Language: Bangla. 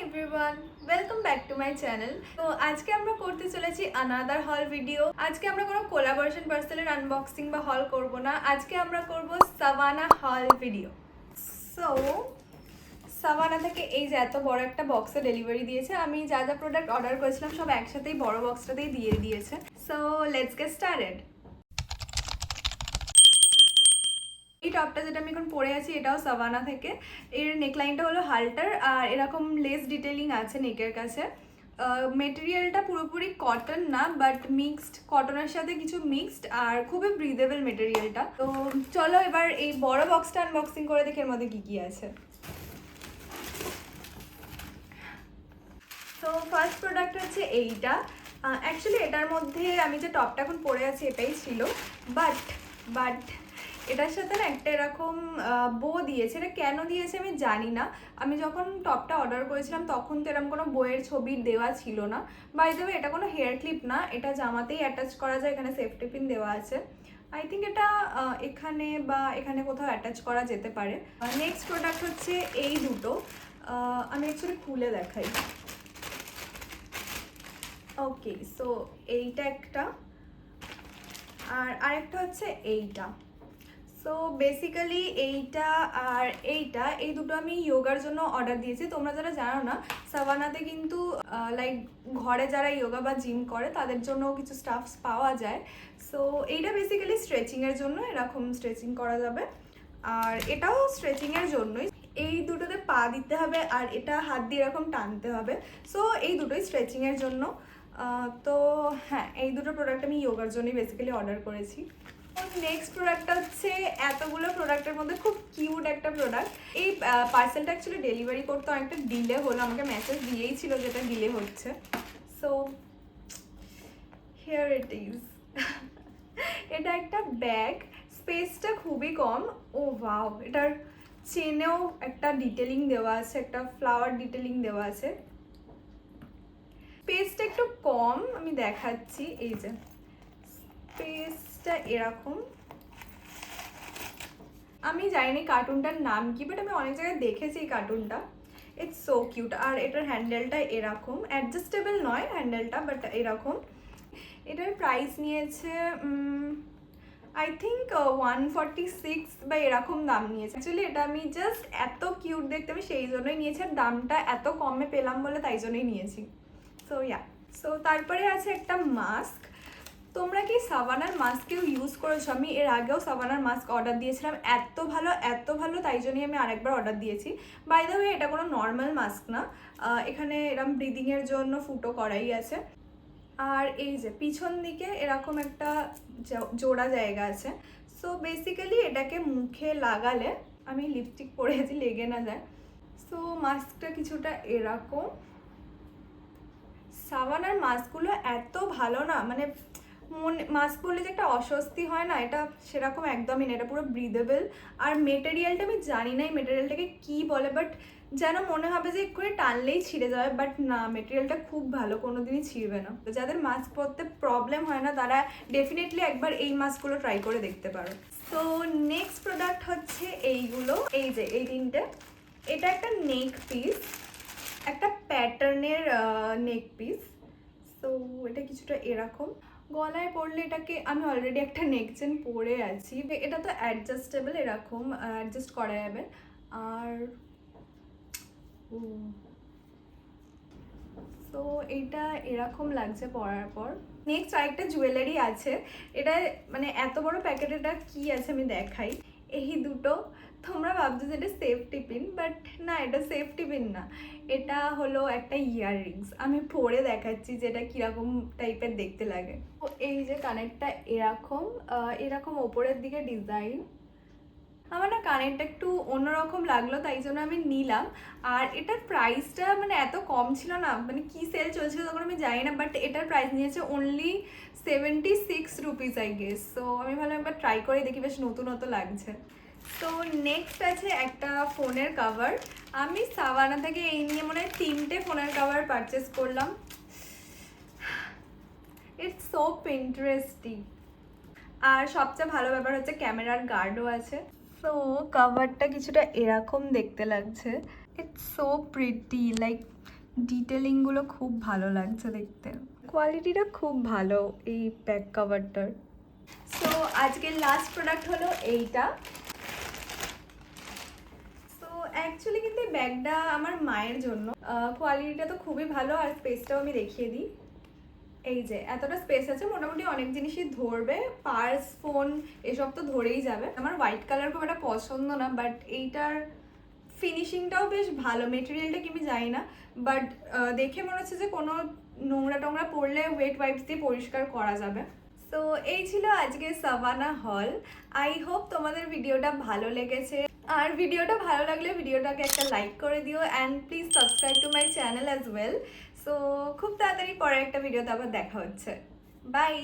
Everyone, welcome back to my channel. তো আজকে আমরা করতে চলেছি আনাদার হল ভিডিও। আজকে আমরা কোনো কোলাবোরেশন পার্সেলের আনবক্সিং বা হল করব না, আজকে আমরা করব সাভানা হল ভিডিও। সো সাভানা থেকে এই যে এত বড় একটা বক্সে ডেলিভারি দিয়েছে। আমি যা যা প্রোডাক্ট অর্ডার করেছিলাম সব একসাথেই বড় বক্সটাতেই দিয়ে দিয়েছে। So let's get started. এই টপটা যেটা আমি এখন পরে আছি এটাও সাভানা থেকে। এর নেকলাইনটা হলো হাল্টার আর এরকম লেস ডিটেলিং আছে নেকের কাছে। মেটেরিয়ালটা পুরোপুরি কটন না, বাট মিক্সড, কটনের সাথে কিছু মিক্সড আর খুবই ব্রিদেবল মেটেরিয়ালটা। তো চলো এবার এই বড় বক্সটা আনবক্সিং করে দেখি এর মধ্যে কি কি আছে। তো ফার্স্ট প্রোডাক্ট হচ্ছে এইটা। অ্যাকচুয়ালি এটার মধ্যে আমি যে টপটা এখন পরে আছি এটাই ছিল, বাট এটার সাথে না একটা এরকম বো দিয়েছে। এটা কেন দিয়েছে আমি জানি না। আমি যখন টপটা অর্ডার করেছিলাম তখন তো এরকম কোনো বইয়ের ছবি দেওয়া ছিল না। বাই দ্য ওয়ে এটা কোনো হেয়ার ক্লিপ না, এটা জামাতেই অ্যাটাচ করা যায়। এখানে সেফটি পিন দেওয়া আছে। আই থিঙ্ক এটা এখানে বা এখানে কোথাও অ্যাটাচ করা যেতে পারে। নেক্সট প্রোডাক্ট হচ্ছে এই দুটো। আমি অ্যাকচুয়ালি খুলে দেখাই। ওকে, সো এইটা একটা আর আরেকটা হচ্ছে এইটা। সো বেসিক্যালি এইটা আর এইটা, এই দুটো আমি ইয়োগার জন্য অর্ডার দিয়েছি। তোমরা যারা জানো না, সাভানাতে কিন্তু লাইক ঘরে যারা ইয়োগা বা জিম করে তাদের জন্য কিছু স্টাফস পাওয়া যায়। সো এইটা বেসিক্যালি স্ট্রেচিংয়ের জন্য, এরকম স্ট্রেচিং করা যাবে। আর এটাও স্ট্রেচিংয়ের জন্যই। এই দুটোতে পা দিতে হবে আর এটা হাত দিয়ে এরকম টানতে হবে। সো এই দুটোই স্ট্রেচিংয়ের জন্য। তো হ্যাঁ, এই দুটো প্রোডাক্ট আমি ইয়োগার জন্যই বেসিক্যালি অর্ডার করেছি। নেক্সট প্রোডাক্টটা হচ্ছে এতগুলো প্রোডাক্টের মধ্যে খুব কিউট একটা প্রোডাক্ট। এই পার্সেলটা অ্যাকচুয়ালি ডেলিভারি করতে অনেকটা ডিলে হলো, আমাকে মেসেজ দিয়েই ছিল যেটা ডিলে হচ্ছে। So here it is. এটা একটা ব্যাগ, স্পেসটা খুবই কম। ও ওয়াও, এটার চেনেও একটা ডিটেলিং দেওয়া আছে, একটা ফ্লাওয়ার ডিটেলিং দেওয়া আছে। স্পেসটা একটু কম, আমি দেখাচ্ছি। এই যে স্পেসটা এরকম। আমি জানি কার্টুনটার নাম কি, বাট আমি অনেক জায়গায় দেখেছি এই কার্টুনটা। It's so cute. আর এটার হ্যান্ডেলটা এরকম, অ্যাডজাস্টেবল নয় হ্যান্ডেলটা, বাট এরকম। এটার প্রাইস নিয়েছে আই থিঙ্ক 146 বা এরকম দাম নিয়েছে। অ্যাকচুয়ালি এটা আমি জাস্ট এত কিউট দেখতে, আমি সেই জন্যই নিয়েছি। আর দামটা এত কমে পেলাম বলে তাই জন্যই নিয়েছি। So yeah. সো তারপরে আছে একটা মাস্ক। তোমরা কি সাভানার মাস্কেও ইউজ করেছো? আমি এর আগেও সাভানার মাস্ক অর্ডার দিয়েছিলাম, এত ভালো, তাই জন্যই আমি আরেকবার অর্ডার দিয়েছি। বাই দ্য ওয়ে এটা কোনো নর্মাল মাস্ক না, এখানে এরকম ব্রিদিংয়ের জন্য ফুটো করাই আছে। আর এই যে পিছন দিকে এরকম একটা জোড়া জায়গা আছে। সো বেসিক্যালি এটাকে মুখে লাগালে, আমি লিপস্টিক পরেছি লেগে না যায়। সো মাস্কটা কিছুটা এরকম। সাভানার মাস্কগুলো এত ভালো না, মানে মাস্ক পরলে যে একটা অস্বস্তি হয় না, এটা সেরকম একদমই না। এটা পুরো ব্রিদেবল। আর মেটেরিয়ালটা আমি জানি না এই মেটেরিয়ালটাকে কী বলে, বাট যেন মনে হবে যে এক্ষুনি টানলেই ছিঁড়ে যাবে, বাট না, মেটেরিয়ালটা খুব ভালো, কোনো দিনই ছিঁড়বে না। তো যাদের মাস্ক পরতে প্রবলেম হয় না তারা ডেফিনেটলি একবার এই মাস্কগুলো ট্রাই করে দেখতে পারো। তো নেক্সট প্রোডাক্ট হচ্ছে এইগুলো। এই যে এই তিনটে, এটা একটা নেক পিস, একটা প্যাটার্নের নেক পিস। তো এটা কিছুটা এরকম। গলায় পরলে এটাকে, আমি অলরেডি একটা নেক চেন পরে আছি, এটা তো অ্যাডজাস্টেবল, এরকম অ্যাডজাস্ট করা যাবে। আর তো এটা এরকম লাগছে পরার পর। নেক্সট আরেকটা জুয়েলারি আছে। এটা মানে এত বড় প্যাকেট, এটা কি আছে আমি দেখাই। এই দুটো, তোমরা ভাবছো যে এটা সেফটি পিন, বাট না, এটা সেফটি পিন না, এটা হলো একটা ইয়াররিংস। আমি পরে দেখাচ্ছি যে এটা কীরকম টাইপের দেখতে লাগে। তো এই যে কানেরটা এরকম, এরকম ওপরের দিকে ডিজাইন। আমার না কানেরটা একটু অন্যরকম লাগলো, তাই জন্য আমি নিলাম। আর এটার প্রাইসটা মানে এত কম ছিল না, মানে কি সেল চলছিল তখন আমি জানি না, বাট এটার প্রাইস নিয়েছে only 76 rupees I guess. So আমি ভাবলাম একবার ট্রাই করে দেখি, বেশ নতুন লাগছে। তো নেক্সট আছে একটা ফোনের কভার। আমি সাভানা থেকে এই নিয়ে মনে হয় 3টে ফোনের কভার পারচেস করলাম। It's so interesting. আর সবচেয়ে ভালো ব্যাপার হচ্ছে ক্যামেরার গার্ডও আছে। সো কভারটা কিছুটা এরকম দেখতে লাগছে। ইটস সো প্রিটি, লাইক ডিটেলিংগুলো খুব ভালো লাগছে দেখতে, কোয়ালিটিটা খুব ভালো এই ব্যাক কভারটার। সো আজকের লাস্ট প্রোডাক্ট হলো এইটা। সো অ্যাকচুয়ালি কিন্তু এই ব্যাগটা আমার মায়ের জন্য, কোয়ালিটিটা তো খুবই ভালো আর স্পেসটাও আমি দেখিয়ে দিই। এই যে এতটা স্পেস আছে, মোটামুটি অনেক জিনিসই ধরবে, পার্স ফোন এসব তো ধরেই যাবে। আমার হোয়াইট কালার খুব একটা পছন্দ না, বাট এইটার ফিনিশিংটাও বেশ ভালো, মেটেরিয়ালটা কি আমি জানি না, বাট দেখে মনে হচ্ছে যে কোনো নোংরা টোংরা পড়লে ওয়েট ওয়াইপস দিয়ে পরিষ্কার করা যাবে। সো এই ছিল আজকে সাভানা হল। আই হোপ তোমাদের ভিডিওটা ভালো লেগেছে, আর ভিডিওটা ভালো লাগলে ভিডিওটাকে একটা লাইক করে দিও and please subscribe to my channel as well. So খুব তাড়াতাড়ি পরে একটা ভিডিওতে আবার দেখা হচ্ছে। বাই।